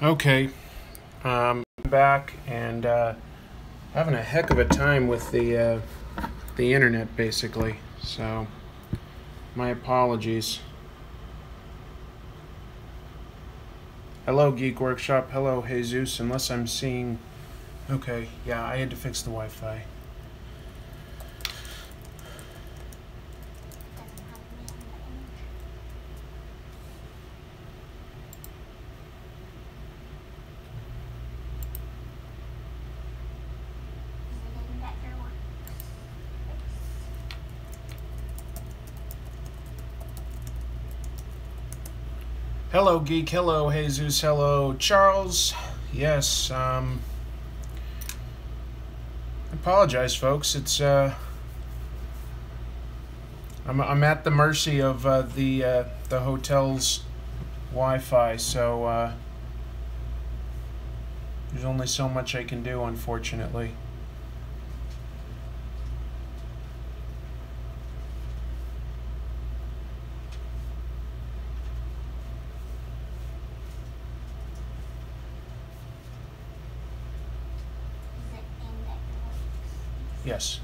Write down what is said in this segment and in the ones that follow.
Okay, I'm back and having a heck of a time with the internet, basically. So, my apologies. Hello, Geek Workshop. Hello, Jesus. Unless I'm seeing. Okay, yeah, I had to fix the Wi-Fi. Hello, Geek. Hello, Jesus. Hello, Charles. Yes, I apologize, folks. It's, I'm at the mercy of, the hotel's Wi-Fi, so, there's only so much I can do, unfortunately. Yes.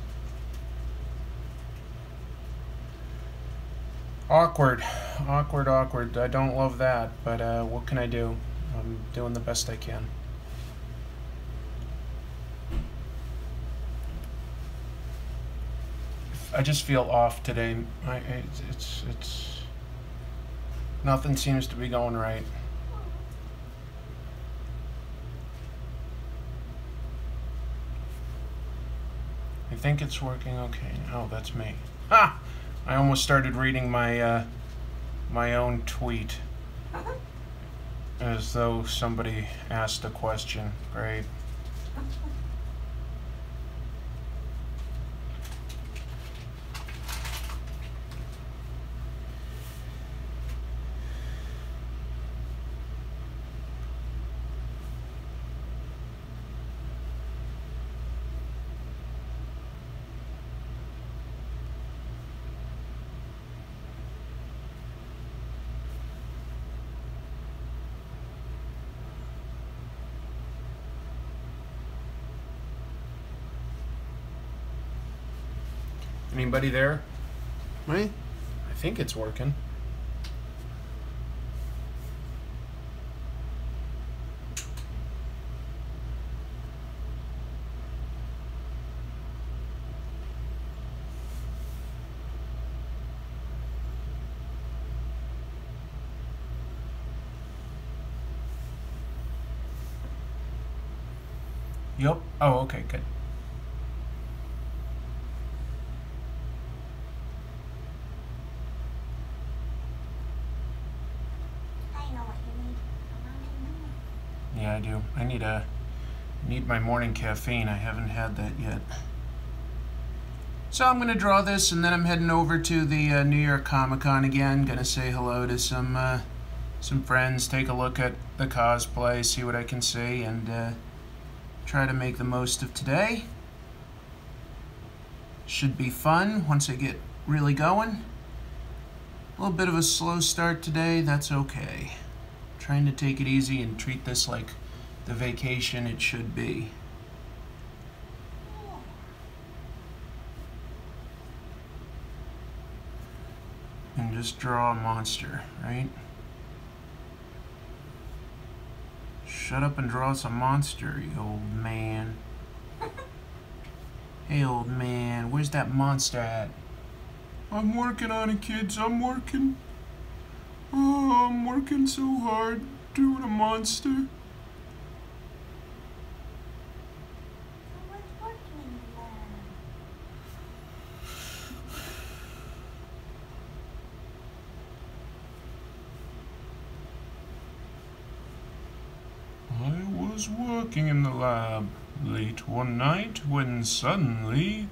Awkward. Awkward. I don't love that, but what can I do? I'm doing the best I can. I just feel off today. It's nothing seems to be going right. I think it's working okay. Oh, that's me. Ha! I almost started reading my my own tweet as though somebody asked a question. Great. Anybody there? Me? I think it's working. Yup. Oh, okay, good. Yeah, I do. I need my morning caffeine. I haven't had that yet. So I'm gonna draw this, and then I'm heading over to the New York Comic-Con again. Gonna say hello to some friends, take a look at the cosplay, see what I can see, and try to make the most of today. Should be fun once I get really going. A little bit of a slow start today. That's okay. Trying to take it easy and treat this like the vacation it should be. And just draw a monster, right? Shut up and draw us a monster, you old man. Hey, old man, where's that monster at? I'm working on it, kids. I'm working. Oh, I'm working so hard doing a monster. I was working in the lab late one night when suddenly,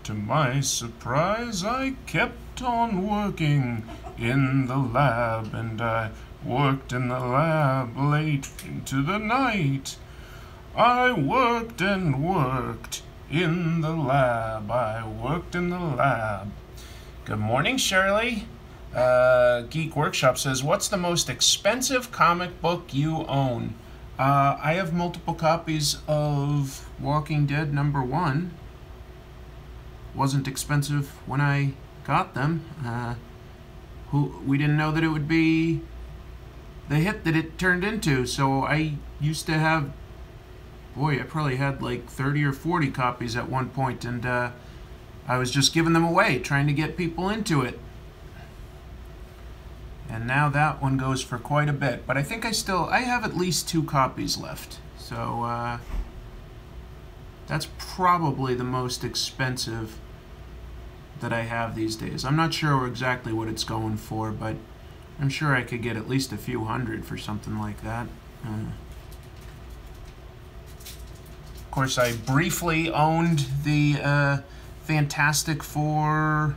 to my surprise, I kept on working in the lab, and I worked in the lab late into the night. I worked and worked in the lab. I worked in the lab. Good morning, Shirley. Geek Workshop says, what's the most expensive comic book you own? I have multiple copies of Walking Dead #1. Wasn't expensive when I got them. We didn't know that it would be the hit that it turned into, so I used to have, boy, I probably had like 30 or 40 copies at one point, and I was just giving them away, trying to get people into it. And now that one goes for quite a bit, but I think I have at least 2 copies left, so that's probably the most expensive that I have these days. I'm not sure exactly what it's going for, but I'm sure I could get at least a few hundred for something like that. Of course, I briefly owned the Fantastic Four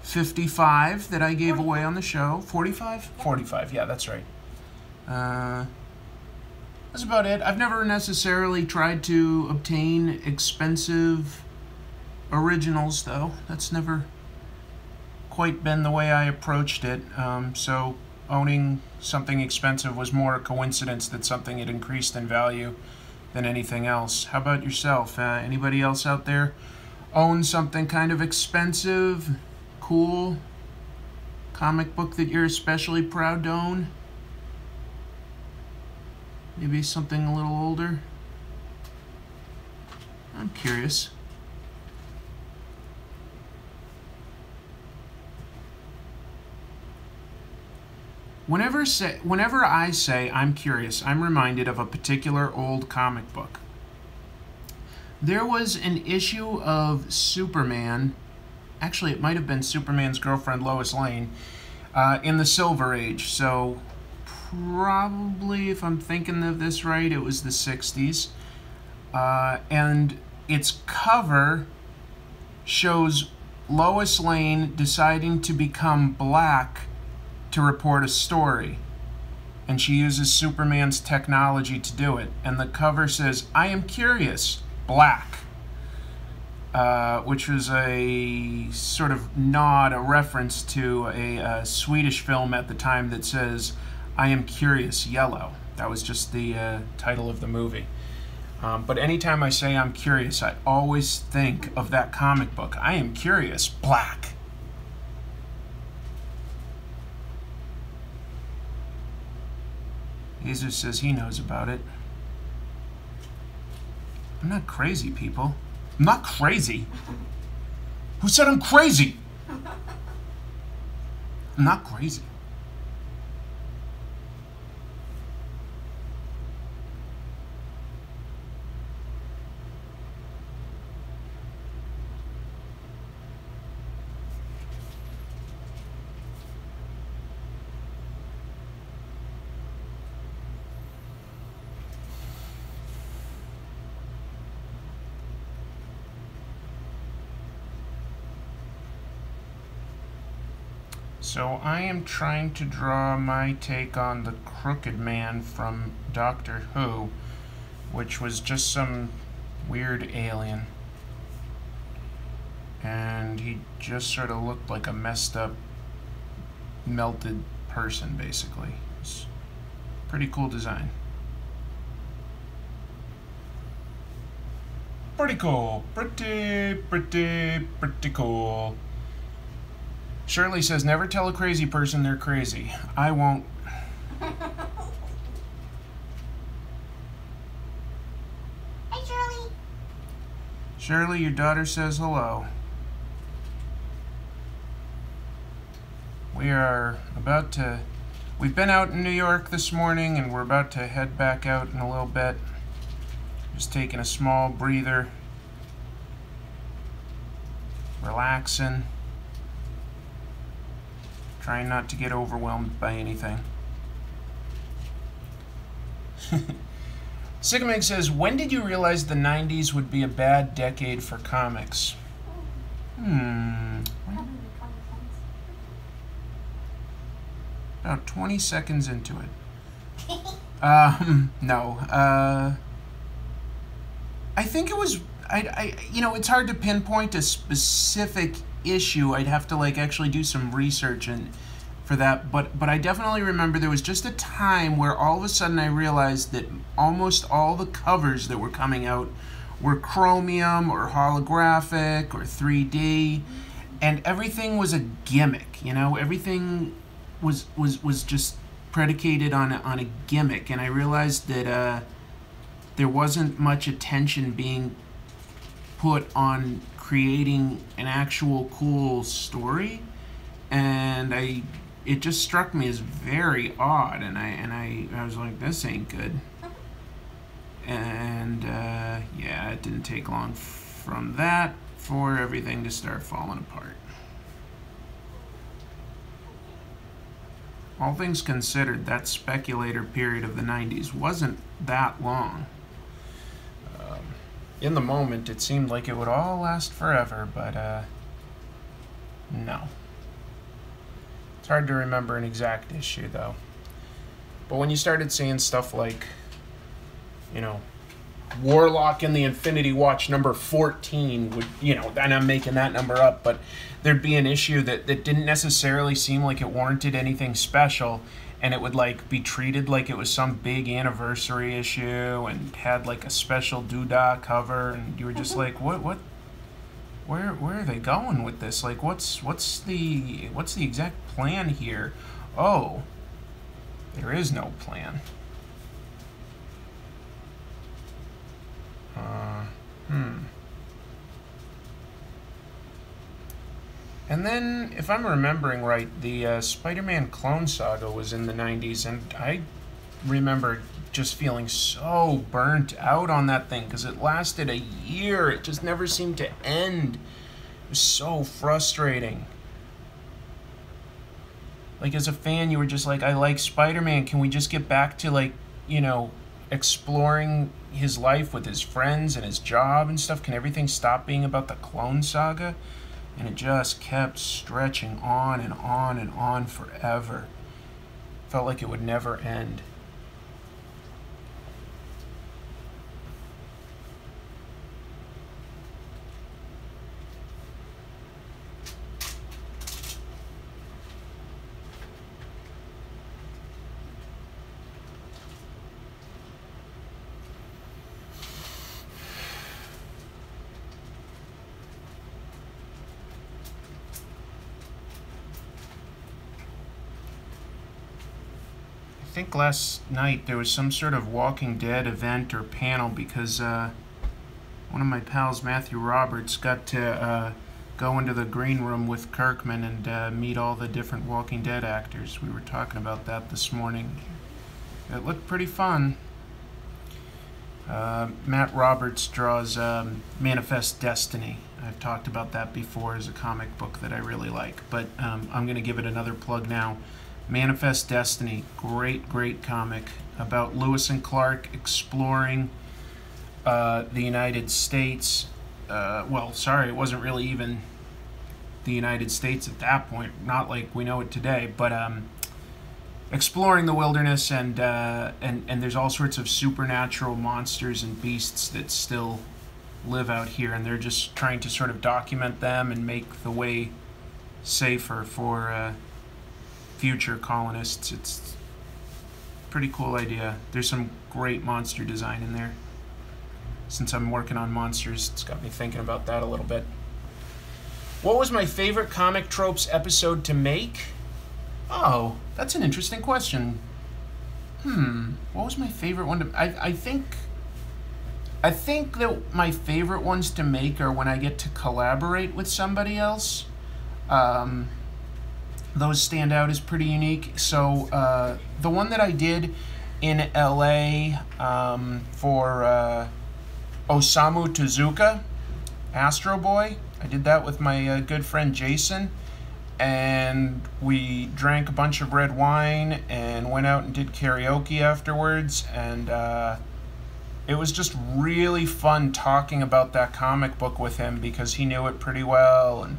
55 that I gave away on the show. 45? 45, yeah, that's right. That's about it. I've never necessarily tried to obtain expensive originals, though. That's never quite been the way I approached it. So owning something expensive was more a coincidence that something had increased in value than anything else. How about yourself? Anybody else out there own something kind of expensive, cool comic book that you're especially proud to own? Maybe something a little older? I'm curious. Whenever I say I'm curious, I'm reminded of a particular old comic book. There was an issue of Superman, actually it might have been Superman's girlfriend Lois Lane, in the Silver Age. So probably, if I'm thinking of this right, it was the 60s. And its cover shows Lois Lane deciding to become black to report a story, and she uses Superman's technology to do it, and the cover says, "I am curious, black," which was a sort of nod, a reference to a Swedish film at the time that says, "I am curious, yellow." That was just the title of the movie. But anytime I say I'm curious, I always think of that comic book. I am curious, black. Jesus says he knows about it. I'm not crazy, people. I'm not crazy. Who said I'm crazy? I'm not crazy. So I am trying to draw my take on the Crooked Man from Doctor Who, which was just some weird alien. And he just sort of looked like a messed up, melted person, basically. It's pretty cool design. Pretty cool. Pretty cool. Shirley says, never tell a crazy person they're crazy. I won't. Hi, Shirley. Shirley, your daughter says hello. We've been out in New York this morning, and we're about to head back out in a little bit. Just taking a small breather. Relaxing. Trying not to get overwhelmed by anything. Sigamig says, when did you realize the 90s would be a bad decade for comics? About 20 seconds into it. No. I think it was, it's hard to pinpoint a specific issue. I'd have to actually do some research for that, but I definitely remember there was just a time where all of a sudden I realized that almost all the covers that were coming out were chromium or holographic or 3D, and everything was a gimmick, you know? Everything was just predicated on a gimmick, and I realized that there wasn't much attention being put on creating an actual cool story, and it just struck me as very odd, and I was like, this ain't good. And yeah, it didn't take long from that for everything to start falling apart. All things considered, that speculator period of the 90s wasn't that long. In the moment, it seemed like it would all last forever, but no. It's hard to remember an exact issue, though. But when you started seeing stuff like, you know, Warlock in the Infinity Watch number 14 would, you know, and I'm making that number up, but there'd be an issue that didn't necessarily seem like it warranted anything special, and it would like be treated like it was some big anniversary issue and had like a special doodah cover, and you were just like, where are they going with this? Like, what's the exact plan here? Oh, there is no plan. And then, if I'm remembering right, the Spider-Man Clone Saga was in the 90s, and I remember just feeling so burnt out on that thing because it lasted a year. It just never seemed to end. It was so frustrating. Like, as a fan, you were just like, I like Spider-Man. Can we just get back to, like, you know, exploring his life with his friends and his job and stuff? Can everything stop being about the Clone Saga? And it just kept stretching on and on and on forever. Felt like it would never end. I think last night there was some sort of Walking Dead event or panel because one of my pals, Matthew Roberts, got to go into the green room with Kirkman and meet all the different Walking Dead actors. We were talking about that this morning. It looked pretty fun. Matt Roberts draws Manifest Destiny. I've talked about that before as a comic book that I really like, but I'm going to give it another plug now. Manifest Destiny, great comic about Lewis and Clark exploring the United States. Well, sorry, it wasn't really even the United States at that point, not like we know it today, but exploring the wilderness, and there's all sorts of supernatural monsters and beasts that still live out here, and they're just trying to sort of document them and make the way safer for future colonists. It's a pretty cool idea. There's some great monster design in there. Since I'm working on monsters, it's got me thinking about that a little bit. What was my favorite Comic Tropes episode to make? Oh, that's an interesting question. What was my favorite one to... I think that my favorite ones to make are when I get to collaborate with somebody else. Those stand out as pretty unique. So the one that I did in LA for Osamu Tezuka, Astro Boy, I did that with my good friend Jason, and we drank a bunch of red wine and went out and did karaoke afterwards, and it was just really fun talking about that comic book with him because he knew it pretty well, and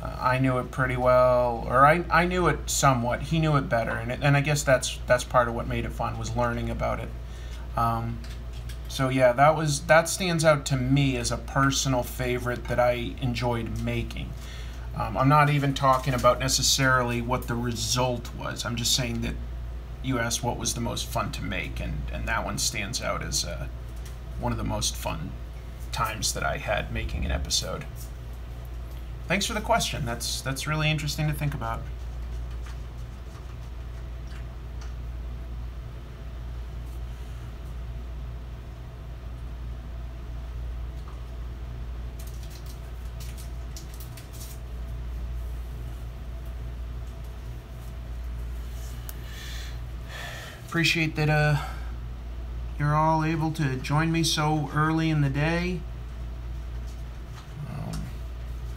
I knew it pretty well, or I knew it somewhat. He knew it better, and I guess that's part of what made it fun, was learning about it. So yeah, that stands out to me as a personal favorite that I enjoyed making. I'm not even talking about necessarily what the result was. I'm just saying that you asked what was the most fun to make, and that one stands out as one of the most fun times that I had making an episode. Thanks for the question. That's really interesting to think about. Appreciate that you're all able to join me so early in the day.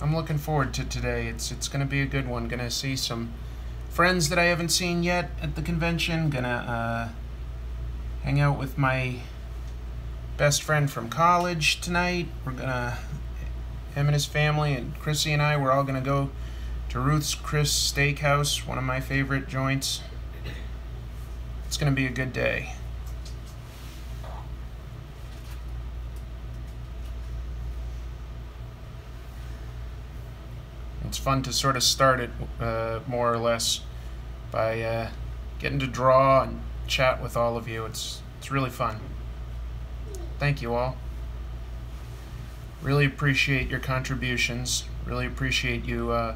I'm looking forward to today. It's going to be a good one. Going to see some friends that I haven't seen yet at the convention. Going to hang out with my best friend from college tonight. We're going to, him and his family, and Chrissy and I, we're all going to go to Ruth's Chris Steakhouse, one of my favorite joints. It's going to be a good day. It's fun to sort of start it more or less by getting to draw and chat with all of you. It's really fun. Thank you all. Really appreciate your contributions. Really appreciate you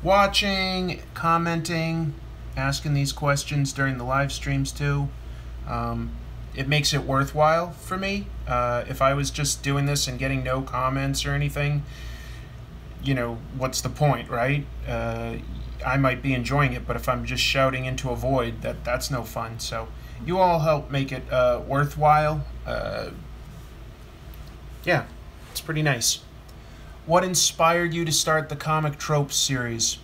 watching, commenting, asking these questions during the live streams too. It makes it worthwhile for me. If I was just doing this and getting no comments or anything, you know, what's the point, right? I might be enjoying it, but if I'm just shouting into a void, that's no fun. So you all help make it worthwhile. Yeah, it's pretty nice. What inspired you to start the comic Tropes series?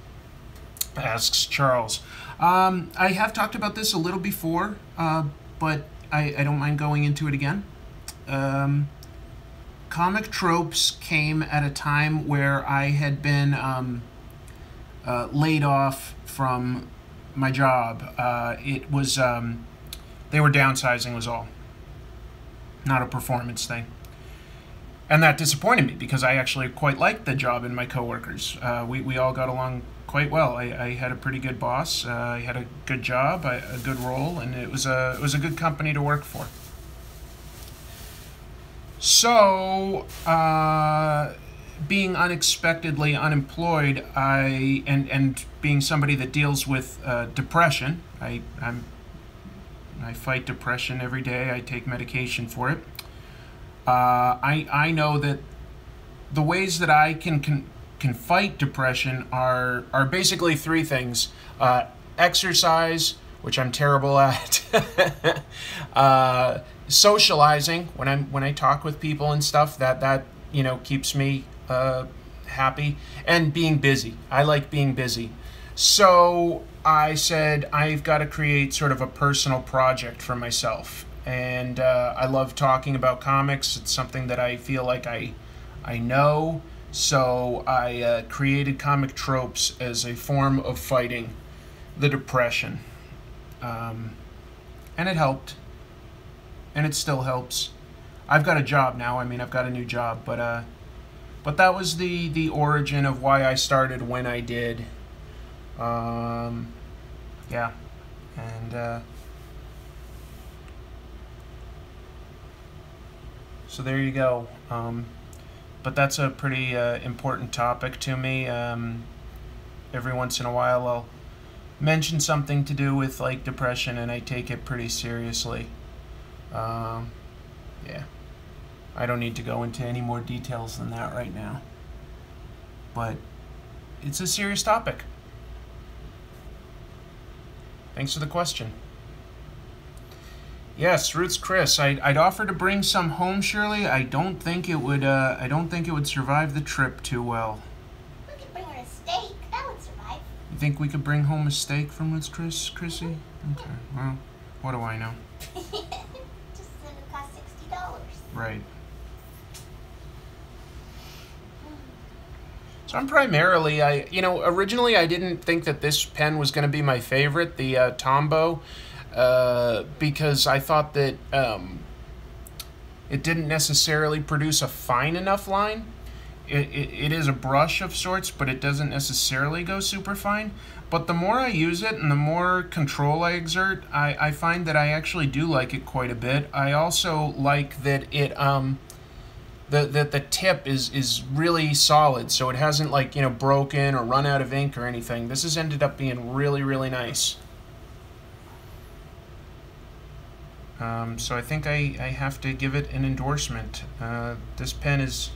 Asks Charles. I have talked about this a little before, but I don't mind going into it again. Comic Tropes came at a time where I had been laid off from my job. It was, they were downsizing was all. Not a performance thing. And that disappointed me because I actually quite liked the job and my coworkers. We all got along quite well. I had a pretty good boss. I had a good job, a good role, and it was a good company to work for. So, being unexpectedly unemployed, and being somebody that deals with depression, I fight depression every day. I take medication for it. I know that the ways that I can fight depression are basically three things: exercise, which I'm terrible at, socializing when I talk with people and stuff, that you know keeps me happy, and being busy. I like being busy. So I said I've got to create sort of a personal project for myself. And I love talking about comics. It's something that I feel like I know. So I created Comic Tropes as a form of fighting the depression. And it helped. And it still helps. I've got a job now. I mean, I've got a new job. But that was the origin of why I started when I did. Yeah. And... so there you go. But that's a pretty important topic to me. Every once in a while I'll mention something to do with like depression, and I take it pretty seriously. Yeah. I don't need to go into any more details than that right now. But it's a serious topic. Thanks for the question. Yes, Ruth's Chris. I'd offer to bring some home, Shirley. I don't think it would. I don't think it would survive the trip too well. We could bring her a steak. That would survive. You think we could bring home a steak from Ruth's Chris, Chrissy? Okay. Well, what do I know? Just said it cost $60. Right. So I'm primarily, originally I didn't think that this pen was going to be my favorite, the Tombow. Because I thought that it didn't necessarily produce a fine enough line, it is a brush of sorts, but it doesn't necessarily go super fine. But the more I use it and the more control I exert, I find that I actually do like it quite a bit. I also like that it the tip is really solid, so it hasn't, like, you know, broken or run out of ink or anything. This has ended up being really, really nice. So I think I have to give it an endorsement. This pen is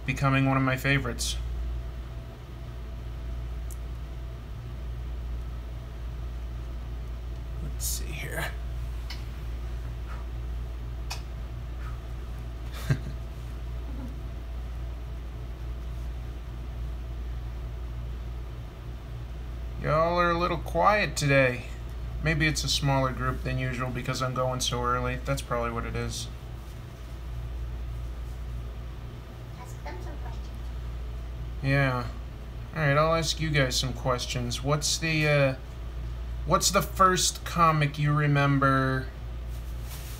becoming one of my favorites. Let's see here. Y'all are a little quiet today. Maybe it's a smaller group than usual because I'm going so early. That's probably what it is. Ask them some questions. Yeah. Alright, I'll ask you guys some questions. What's the first comic you remember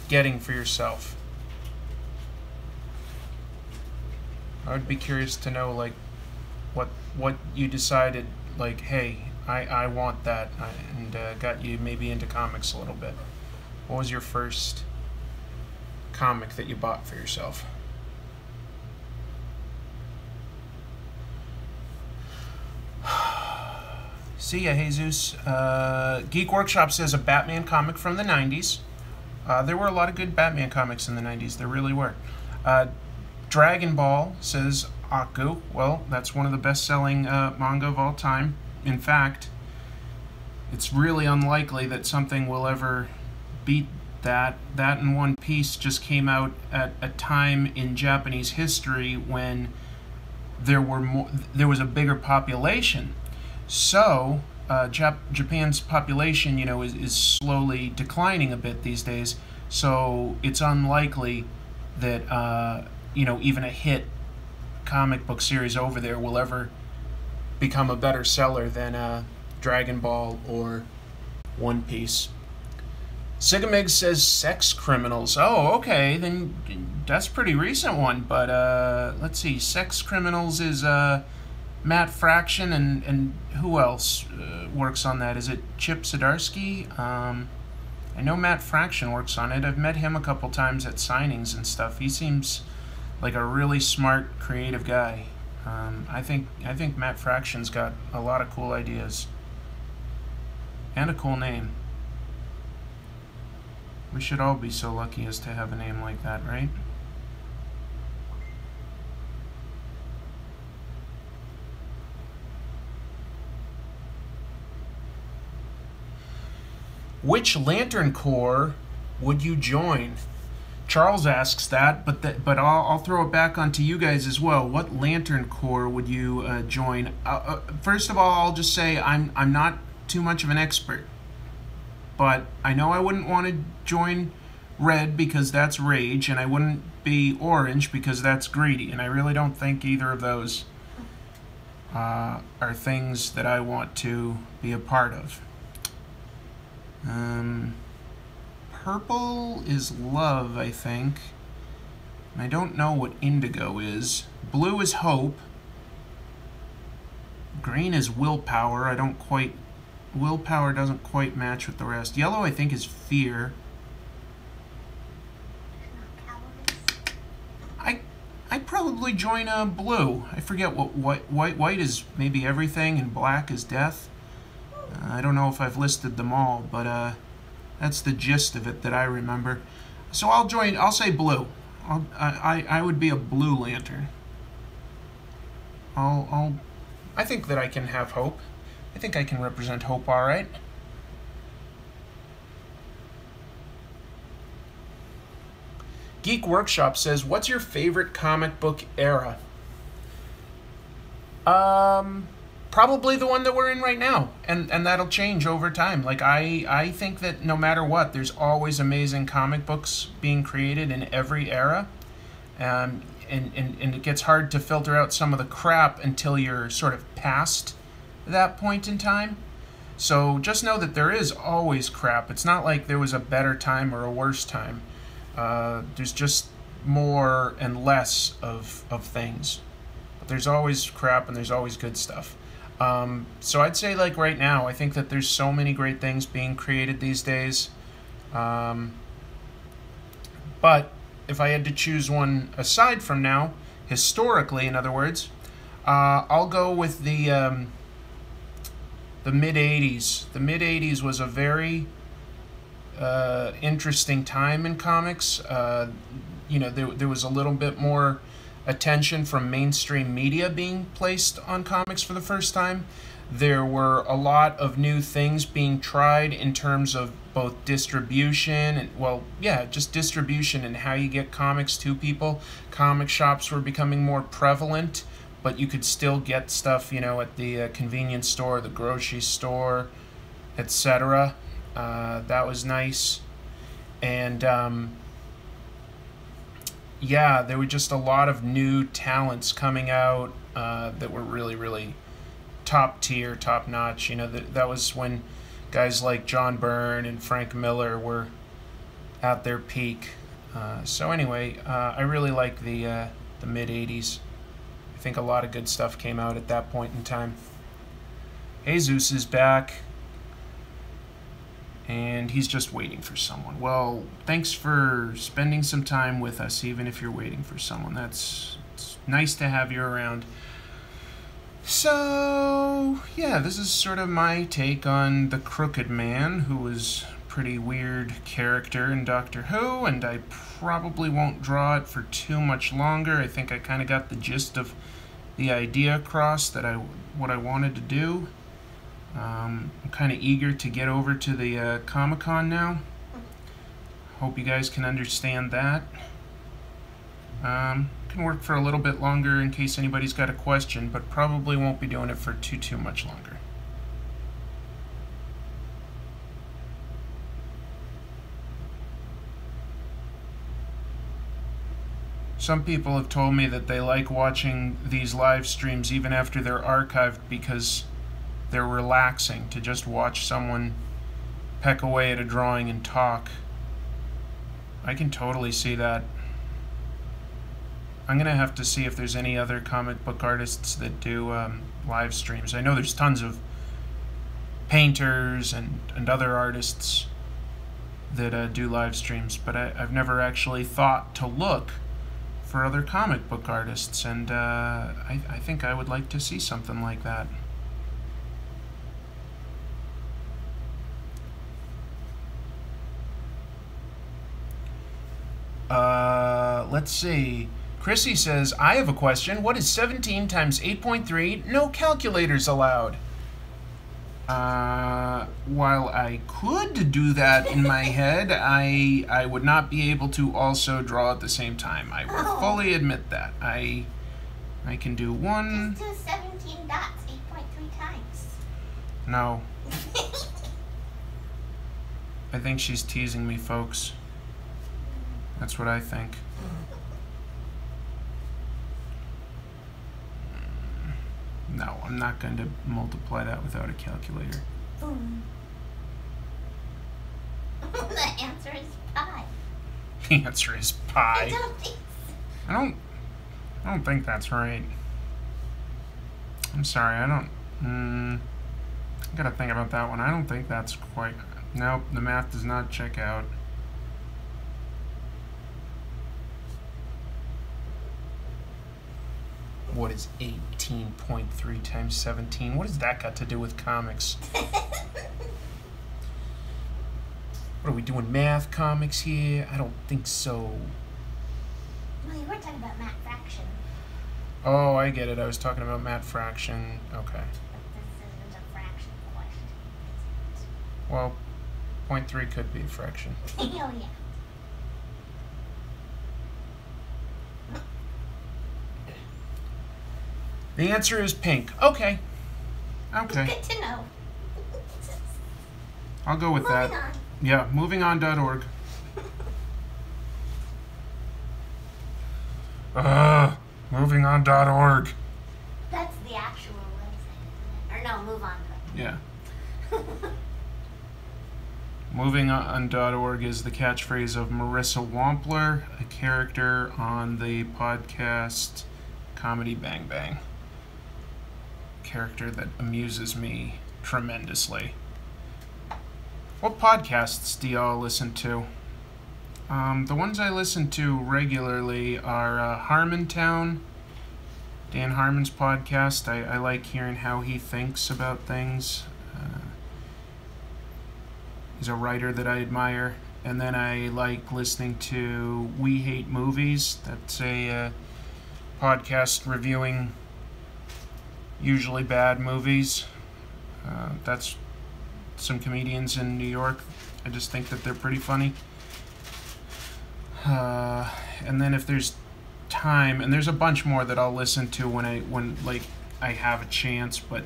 getting for yourself? I would be curious to know, like, what you decided, like, hey, I want that, and got you maybe into comics a little bit. What was your first comic that you bought for yourself? See ya, Jesus. Geek Workshop says a Batman comic from the 90s. There were a lot of good Batman comics in the 90s. There really were. Dragon Ball says Aku. Well, that's one of the best-selling manga of all time. In fact, it's really unlikely that something will ever beat that. That and One Piece just came out at a time in Japanese history when there was a bigger population. So Japan's population, you know, is slowly declining a bit these days. So it's unlikely that you know, even a hit comic book series over there will ever become a better seller than Dragon Ball or One Piece. Sigamig says Sex Criminals. Oh, okay, then that's a pretty recent one. But let's see, Sex Criminals is Matt Fraction, and who else works on that? Is it Chip Zdarsky? I know Matt Fraction works on it. I've met him a couple times at signings and stuff. He seems like a really smart, creative guy. I think Matt Fraction's got a lot of cool ideas. And a cool name. We should all be so lucky as to have a name like that, right? Which Lantern Corps would you join? Charles asks that, but I'll throw it back onto you guys as well. What Lantern Corps would you join? First of all, I'll just say I'm not too much of an expert, but I know I wouldn't want to join red because that's rage, and I wouldn't be orange because that's greedy, and I really don't think either of those are things that I want to be a part of. Purple is love, I think. And I don't know what indigo is. Blue is hope. Green is willpower. Willpower doesn't quite match with the rest. Yellow, I think, is fear. I'd probably join blue. I forget what white is maybe everything, and black is death. I don't know if I've listed them all, but that's the gist of it that I remember. So I'll say blue. I would be a blue lantern. I think that I can have hope. I think I can represent hope all right. Geek Workshop says, what's your favorite comic book era? Probably the one that we're in right now, and that'll change over time. Like, I think that no matter what, there's always amazing comic books being created in every era, and it gets hard to filter out some of the crap until you're sort of past that point in time. So just know that there is always crap. It's not like there was a better time or a worse time. There's just more and less of things. But there's always crap and there's always good stuff. So I'd say, like, right now, I think that there's so many great things being created these days. But if I had to choose one aside from now, historically, in other words, I'll go with the mid-'80s. The mid-'80s was a very interesting time in comics. You know, there was a little bit more attention from mainstream media being placed on comics for the first time. There were a lot of new things being tried in terms of both distribution and, well, yeah, just distribution and how you get comics to people. Comic shops were becoming more prevalent, but you could still get stuff, you know, at the convenience store, the grocery store, etc. That was nice. And yeah, there were just a lot of new talents coming out that were really, really top tier, top notch. You know, that was when guys like John Byrne and Frank Miller were at their peak. So anyway, I really like the mid-'80s. I think a lot of good stuff came out at that point in time. Jesus is back, and he's just waiting for someone. Well, thanks for spending some time with us, even if you're waiting for someone. It's nice to have you around. So, yeah, this is sort of my take on the Crooked Man, who was a pretty weird character in Doctor Who, and I probably won't draw it for too much longer. I think I kind of got the gist of the idea across, that what I wanted to do. I'm kind of eager to get over to the Comic-Con now. Hope you guys can understand that. Can work for a little bit longer in case anybody's got a question, but probably won't be doing it for too much longer. Some people have told me that they like watching these live streams even after they're archived because they're relaxing to just watch someone peck away at a drawing and talk. I can totally see that. I'm going to have to see if there's any other comic book artists that do live streams. I know there's tons of painters and other artists that do live streams, but I've never actually thought to look for other comic book artists, and I think I would like to see something like that. Let's see. Chrissy says, I have a question. What is 17 times 8.3? No calculators allowed. While I could do that in my head, I would not be able to also draw at the same time. I will fully admit that. I can do one. Just do 17 dots 8.3 times. No. I think she's teasing me, folks. That's what I think. No, I'm not going to multiply that without a calculator. Boom. The answer is pi. The answer is pi. I don't think so. I don't think that's right. I'm sorry, I gotta think about that one. I don't think that's quite... Nope, the math does not check out. What is 18.3 times 17? What has that got to do with comics? What are we doing, math comics here? I don't think so. No, you were talking about Matt Fraction. Oh, I get it. I was talking about Matt Fraction. Okay. But this isn't a fraction question, is Well, 0.3 could be a fraction. it? Oh, yeah. The answer is pink. Okay. Okay. Good to know. I'll go with that. Moving on. Yeah, movingon.org. Movingon.org. That's the actual website, isn't it? Or no, move on. Yeah. MovingOn.org is the catchphrase of Marissa Wampler, a character on the podcast Comedy Bang Bang. Character that amuses me tremendously. What podcasts do y'all listen to? The ones I listen to regularly are Harmontown, Dan Harmon's podcast. I like hearing how he thinks about things. He's a writer that I admire. And then I like listening to We Hate Movies. That's a podcast reviewing usually bad movies. That's some comedians in New York. I just think that they're pretty funny. And then if there's time, and there's a bunch more that I'll listen to when I have a chance, but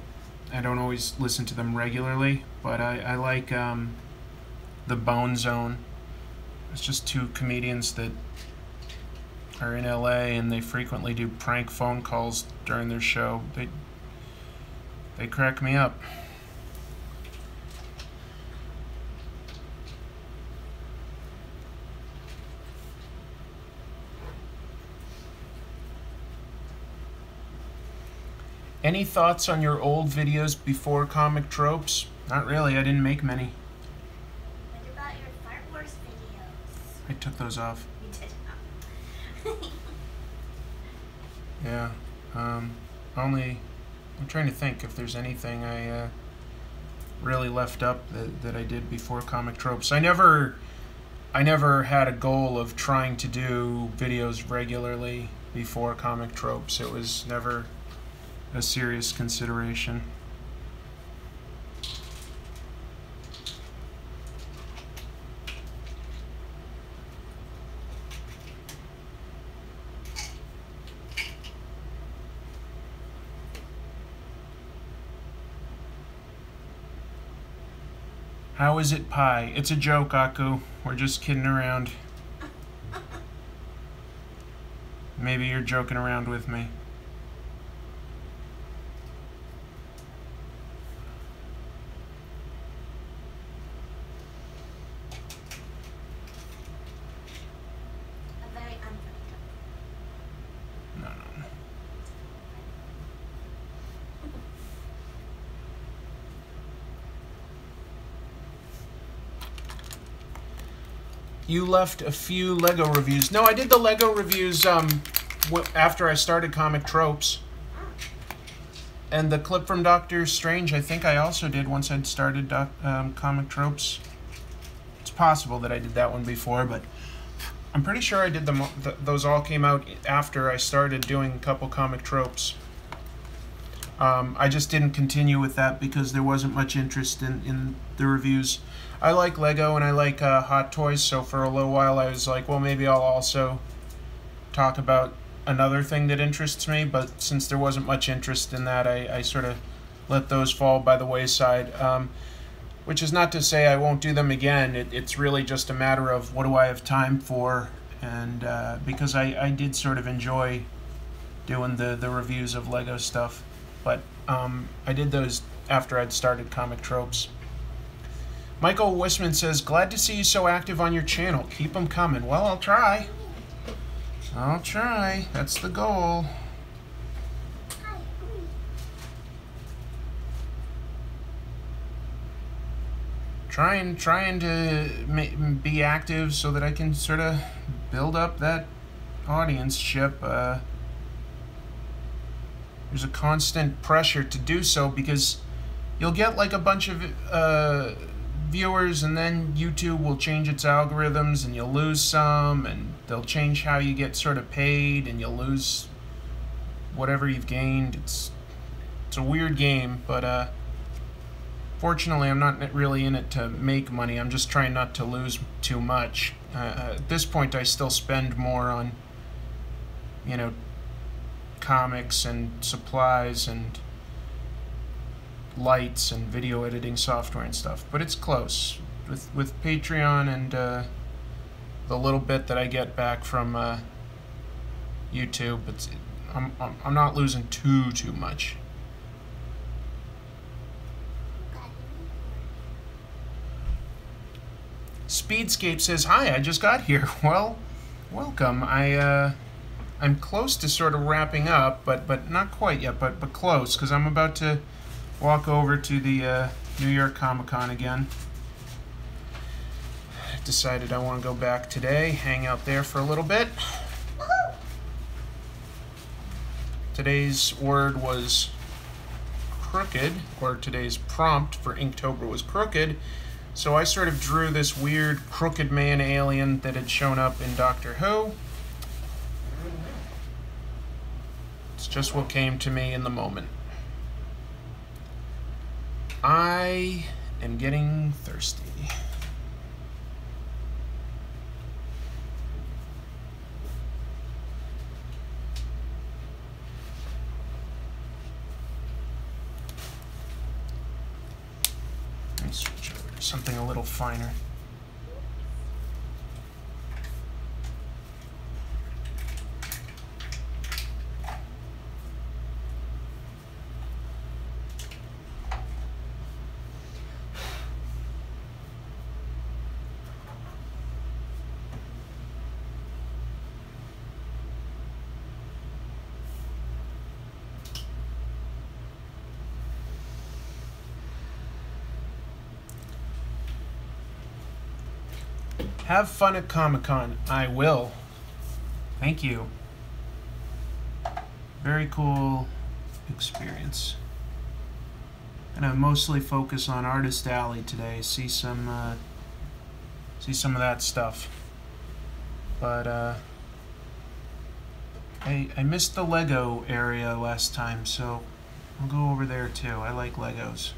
I don't always listen to them regularly. But I like The Bone Zone. It's just two comedians that are in LA, and they frequently do prank phone calls during their show. They crack me up. Any thoughts on your old videos before Comic Tropes? Not really, I didn't make many. What about your Star Wars videos? I took those off. You did not. Yeah. I'm trying to think if there's anything I really left up that I did before Comic Tropes. I never had a goal of trying to do videos regularly before Comic Tropes. It was never a serious consideration. How is it pie? It's a joke, Aku. We're just kidding around. Maybe you're joking around with me. A very unpredictable. No. You left a few Lego reviews. No, I did the Lego reviews after I started Comic Tropes. And the clip from Doctor Strange, I think I also did once I'd started Comic Tropes. It's possible that I did that one before, but I'm pretty sure I did them. Those all came out after I started doing a couple Comic Tropes. I just didn't continue with that because there wasn't much interest in the reviews. I like Lego and I like Hot Toys, so for a little while I was like, well, maybe I'll also talk about another thing that interests me, but since there wasn't much interest in that, I sort of let those fall by the wayside, which is not to say I won't do them again. It's really just a matter of what do I have time for, and because I did sort of enjoy doing the reviews of Lego stuff, but I did those after I'd started Comic Tropes. Michael Wisman says, glad to see you so active on your channel. Keep them coming. Well, I'll try. I'll try. That's the goal. Trying to be active so that I can sort of build up that audience-ship. There's a constant pressure to do so because you'll get like a bunch of viewers, and then YouTube will change its algorithms and you'll lose some, and they'll change how you get sort of paid, and you'll lose whatever you've gained. It's a weird game, but fortunately I'm not really in it to make money. I'm just trying not to lose too much. At this point I still spend more on, you know, comics and supplies and lights and video editing software and stuff, but it's close with Patreon and the little bit that I get back from YouTube. I'm not losing too much. Speedscape says, hi, I just got here. Well, welcome. I'm close to sort of wrapping up, but not quite yet, but close, because I'm about to walk over to the New York Comic-Con again. Decided I want to go back today, hang out there for a little bit. Today's word was crooked, or today's prompt for Inktober was crooked, so I sort of drew this weird crooked man alien that had shown up in Doctor Who. It's just what came to me in the moment. I am getting thirsty. Let's switch over to something a little finer. Have fun at Comic-Con. I will. Thank you. Very cool experience. Gonna mostly focus on Artist Alley today. See some of that stuff. But I missed the Lego area last time, so I'll go over there too. I like Legos.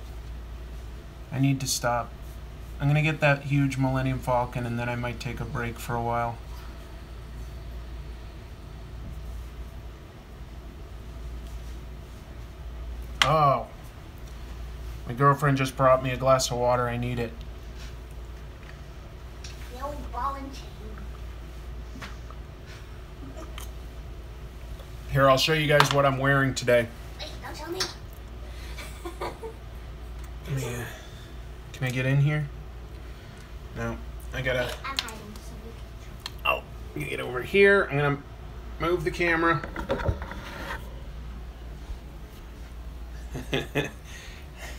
I need to stop. I'm gonna get that huge Millennium Falcon, and then I might take a break for a while. Oh, my girlfriend just brought me a glass of water. I need it. The old ball and chain. Here, I'll show you guys what I'm wearing today. Wait, don't tell me. Yeah. Can I get in here? No, I gotta. I'm hiding. So Oh, you get over here. I'm gonna move the camera.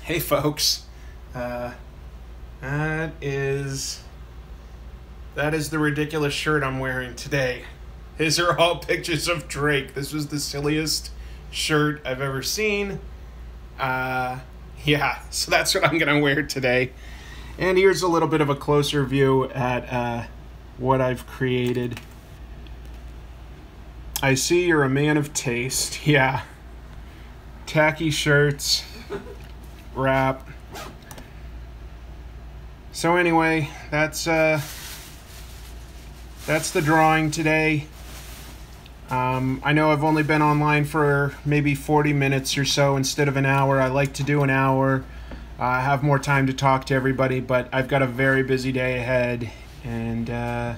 Hey, folks. That is the ridiculous shirt I'm wearing today. These are all pictures of Drake. This was the silliest shirt I've ever seen. Yeah, so that's what I'm gonna wear today. And here's a little bit of a closer view at what I've created. I see you're a man of taste. Yeah. Tacky shirts. Wrap. So anyway, that's the drawing today. I know I've only been online for maybe 40 minutes or so instead of an hour. I like to do an hour. Have more time to talk to everybody, but I've got a very busy day ahead, and I'm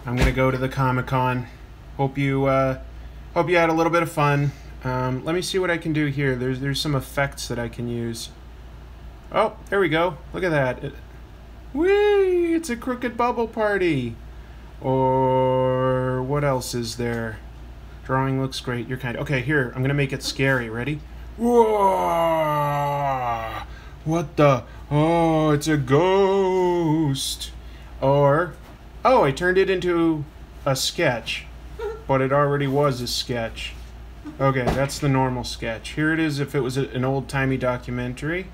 gonna go to the Comic-Con. Hope you had a little bit of fun. Let me see what I can do here. There's some effects that I can use. Oh, there we go. Look at that. Whee! It's a crooked bubble party. Or what else is there? Drawing looks great. You're kind. Okay, here. I'm gonna make it scary. Ready? Whoa! What the? Oh, it's a ghost. Or, oh, I turned it into a sketch, but it already was a sketch. Okay, that's the normal sketch. Here it is if it was an old-timey documentary.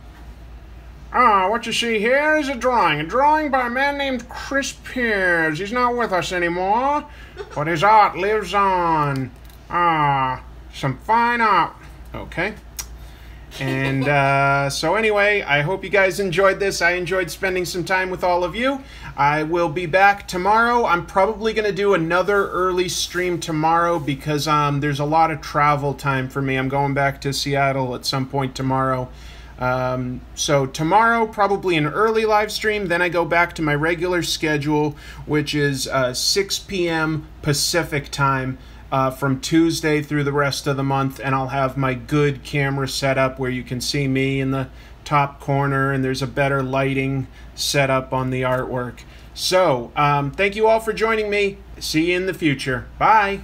What you see here is a drawing by a man named Chris Pierce. He's not with us anymore, but his art lives on. Some fine art. Okay. And so anyway, I hope you guys enjoyed this. I enjoyed spending some time with all of you. I will be back tomorrow. I'm probably going to do another early stream tomorrow because there's a lot of travel time for me. I'm going back to Seattle at some point tomorrow. So tomorrow, probably an early live stream. Then I go back to my regular schedule, which is 6 p.m. Pacific time. From Tuesday through the rest of the month, and I'll have my good camera set up where you can see me in the top corner, and there's a better lighting setup on the artwork. So, thank you all for joining me. See you in the future. Bye.